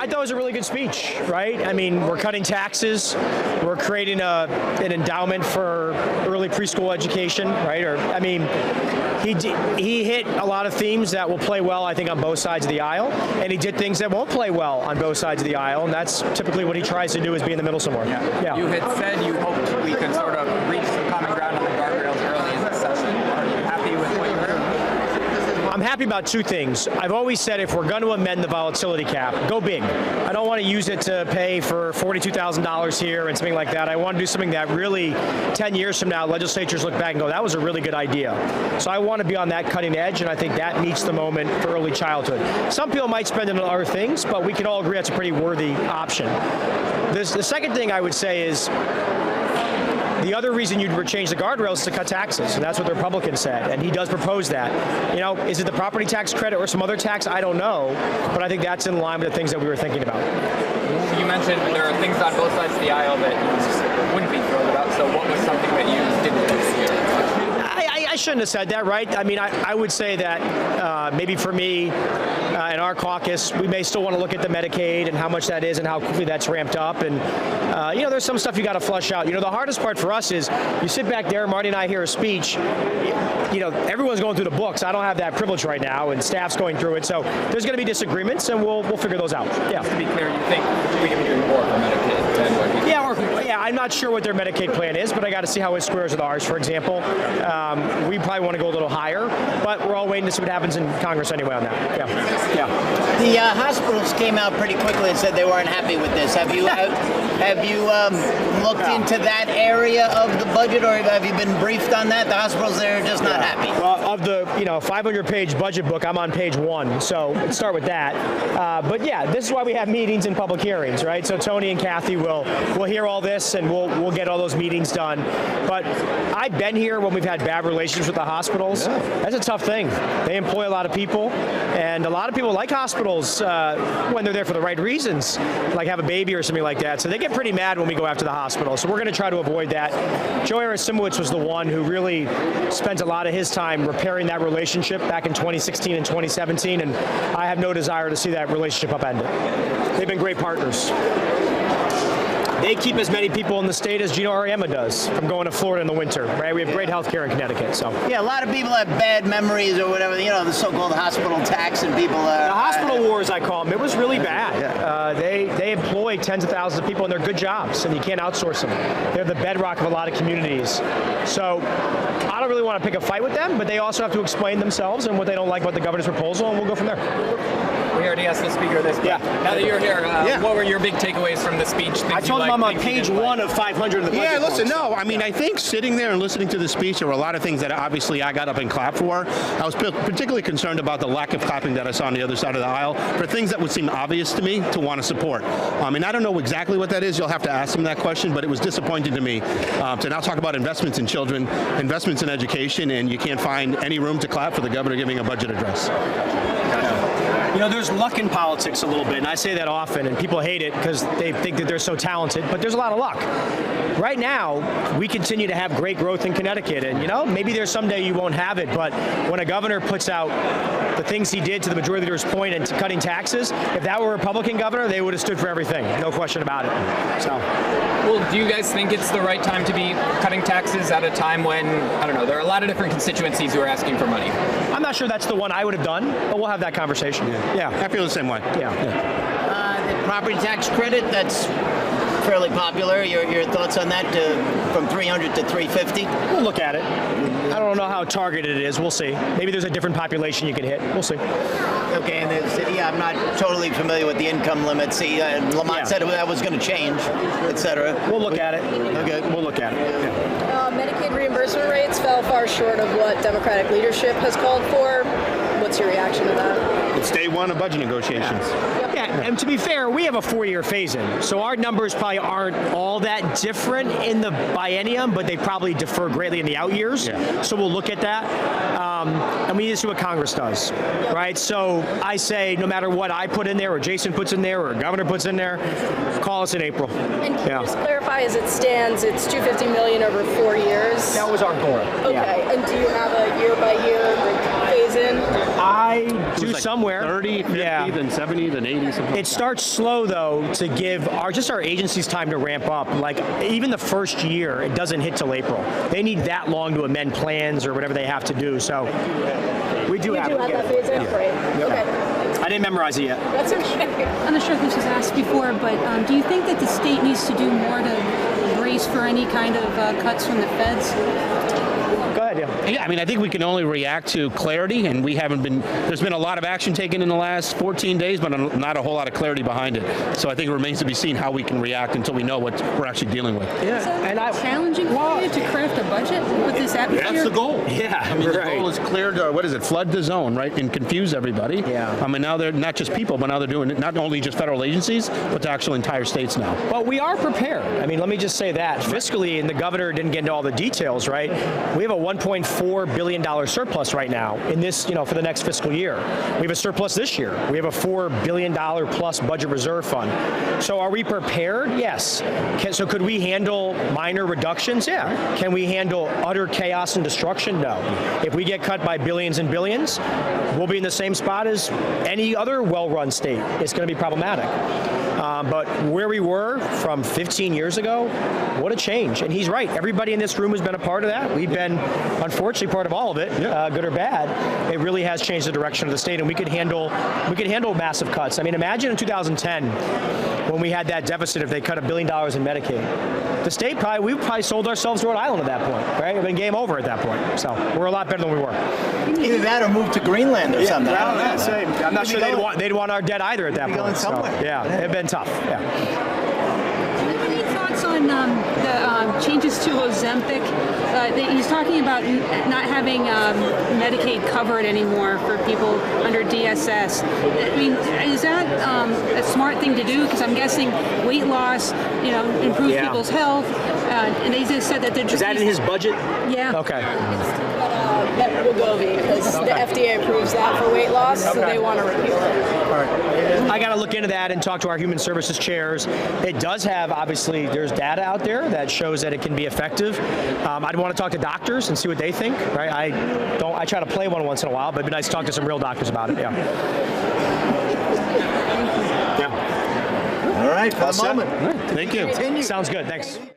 I thought it was a really good speech, right? I mean, we're cutting taxes, we're creating an endowment for early preschool education, right? He hit a lot of themes that will play well, I think, on both sides of the aisle, and he did things that won't play well on both sides of the aisle, and that's typically what he tries to do, is be in the middle somewhere. Yeah. You had said you hoped we could sort of reach some common ground on the guardrails early in the session. Are you happy with what you heard? I'm happy about two things. I've always said if we're going to amend the volatility cap, go big. I don't want to use it to pay for $42,000 here and something like that. I want to do something that really, 10 years from now, legislatures look back and go, that was a really good idea. So I want to be on that cutting edge, and I think that meets the moment for early childhood. Some people might spend it on other things, but we can all agree that's a pretty worthy option. The second thing I would say is, the other reason you'd change the guardrails is to cut taxes, and that's what the Republican said, and he does propose that. You know, is it the property tax credit or some other tax? I don't know, but I think that's in line with the things that we were thinking about. You mentioned there are things on both sides of the aisle that you wouldn't be thrilled about, so what was something that you didn't consider? I shouldn't have said that, right? I mean, I would say that maybe for me, in our caucus, we may still want to look at the Medicaid and how much that is and how quickly that's ramped up. And, you know, there's some stuff you got to flush out. You know, the hardest part for us is you sit back there, Marty and I hear a speech, you know, everyone's going through the books. I don't have that privilege right now, and staff's going through it. So there's going to be disagreements, and we'll figure those out. Yeah. To be clear, you think we can be doing more for Medicaid than what you Yeah, I'm not sure what their Medicaid plan is, but I got to see how it squares with ours, for example. We probably want to go a little higher, but we're all waiting to see what happens in Congress anyway on that. Yeah. The hospitals came out pretty quickly and said they weren't happy with this. Have you looked into that area of the budget, or have you been briefed on that? The hospitals, they're just not happy. Well, of the 500-page budget book, I'm on page 1, so let's start with that. But yeah, this is why we have meetings and public hearings, right? So Tony and Kathy will hear all this, and we'll get all those meetings done. But I've been here when we've had bad relationships with the hospitals. Yeah. That's a tough thing. They employ a lot of people, and a lot of people like hospitals when they're there for the right reasons, like have a baby or something like that. So they get pretty mad when we go after the hospital. So we're going to try to avoid that. Joe Simowitz was the one who really spent a lot of his time repairing that relationship back in 2016 and 2017, and I have no desire to see that relationship upended. They've been great partners. They keep as many people in the state as Gino Auriemma does from going to Florida in the winter, right? We have great health care in Connecticut, so. Yeah, a lot of people have bad memories or whatever, you know, the so-called hospital tax, and people the hospital wars, I call them. It was really bad. Yeah. They employ tens of thousands of people, and they're good jobs, and you can't outsource them. They're the bedrock of a lot of communities. So I don't really want to pick a fight with them, but they also have to explain themselves and what they don't like about the governor's proposal, and we'll go from there. We already asked the speaker this, but now that you're here, what were your big takeaways from the speech? I told him I'm on page 1 of 500 of the budget. Yeah, listen, no, I mean, I think sitting there and listening to the speech, there were a lot of things that obviously I got up and clapped for. I was particularly concerned about the lack of clapping that I saw on the other side of the aisle for things that would seem obvious to me to want to support. I mean, I don't know exactly what that is. You'll have to ask them that question, but it was disappointing to me to now talk about investments in children, investments in education, and you can't find any room to clap for the governor giving a budget address. You know, there's luck in politics a little bit, and I say that often, and people hate it because they think that they're so talented, but there's a lot of luck. Right now, we continue to have great growth in Connecticut, and, you know, maybe there's someday you won't have it, but when a governor puts out the things he did, to the majority leader's point, and cutting taxes, if that were a Republican governor, they would have stood for everything. No question about it. So. Well, do you guys think it's the right time to be cutting taxes at a time when, I don't know, there are a lot of different constituencies who are asking for money? I'm not sure that's the one I would have done, but we'll have that conversation. Yeah, I feel the same way. Yeah. The property tax credit, that's fairly popular. Your thoughts on that, from 300 to 350? We'll look at it. I don't know how targeted it is. We'll see. Maybe there's a different population you can hit. We'll see. Okay, and the city, I'm not totally familiar with the income limit. See, Lamont said that was going to change, et cetera. We'll look at it. Okay, we'll look at it. Yeah. Medicaid reimbursement rates fell far short of what Democratic leadership has called for. What's your reaction to that? It's day one of budget negotiations. Yeah, and to be fair, we have a 4-year phase-in, so our numbers probably aren't all that different in the biennium, but they probably differ greatly in the out years. Yeah. So we'll look at that, and we need to see what Congress does, right? So I say, no matter what I put in there, or Jason puts in there, or Governor puts in there, call us in April. And can you just clarify, as it stands, it's $250 million over 4 years? That was our goal. Okay, and do you have a year-by-year phase phase in? I do It was like somewhere. 30, 50, then 70, then 80, something. It starts slow though to give our agencies time to ramp up. Like even the first year, it doesn't hit till April. They need that long to amend plans or whatever they have to do. So we do have that phase in? Great. Okay. I didn't memorize it yet. That's okay. I'm not sure if this was asked before, but do you think that the state needs to do more to brace for any kind of cuts from the feds? Go ahead, yeah. Yeah, I mean, I think we can only react to clarity, and we haven't been. There's been a lot of action taken in the last 14 days, but not a whole lot of clarity behind it. So I think it remains to be seen how we can react until we know what we're actually dealing with. Is that challenging for you to craft a budget with this atmosphere? That's the goal. Yeah, I mean, the goal is clear to, what is it, flood the zone, right, and confuse everybody. Yeah. I mean, now they're not just people, but now they're doing it, not only just federal agencies, but to actual entire states now. Well, we are prepared. I mean, let me just say that. Fiscally, and the governor didn't get into all the details, right? We have a $1.4 billion surplus right now in this, for the next fiscal year. We have a surplus this year. We have a $4 billion plus budget reserve fund. So are we prepared? Yes. So could we handle minor reductions? Yeah. Can we handle utter chaos and destruction? No. If we get cut by billions and billions, we'll be in the same spot as any other well-run state. It's going to be problematic. But where we were from 15 years ago, what a change. And he's right. Everybody in this room has been a part of that. We've been, unfortunately, part of all of it, good or bad. It really has changed the direction of the state, and we could handle massive cuts. I mean, imagine in 2010 when we had that deficit if they cut $1 billion in Medicaid. The state we probably sold ourselves to Rhode Island at that point, right? It'd been game over at that point. So we're a lot better than we were. Either that or move to Greenland or something. I don't know. I'm not sure they'd want our debt either at that point. Going somewhere. So, yeah, it'd been tough. Yeah. Any thoughts on the changes to Ozempic? He's talking about not having Medicaid covered anymore for people under DSS. I mean, is that a smart thing to do? Because I'm guessing weight loss, improves people's health. And they just said that they're just... Is that in his budget? Yeah. Okay. That Wegovy, because the FDA approves that for weight loss, so they want to repeal it. I got to look into that and talk to our human services chairs. It does have, obviously, there's data out there that shows that it can be effective. I'd want to talk to doctors and see what they think, right? I try to play one once in a while, but it'd be nice to talk to some real doctors about it, yeah. All right, for the moment. Thank you. Sounds good, thanks.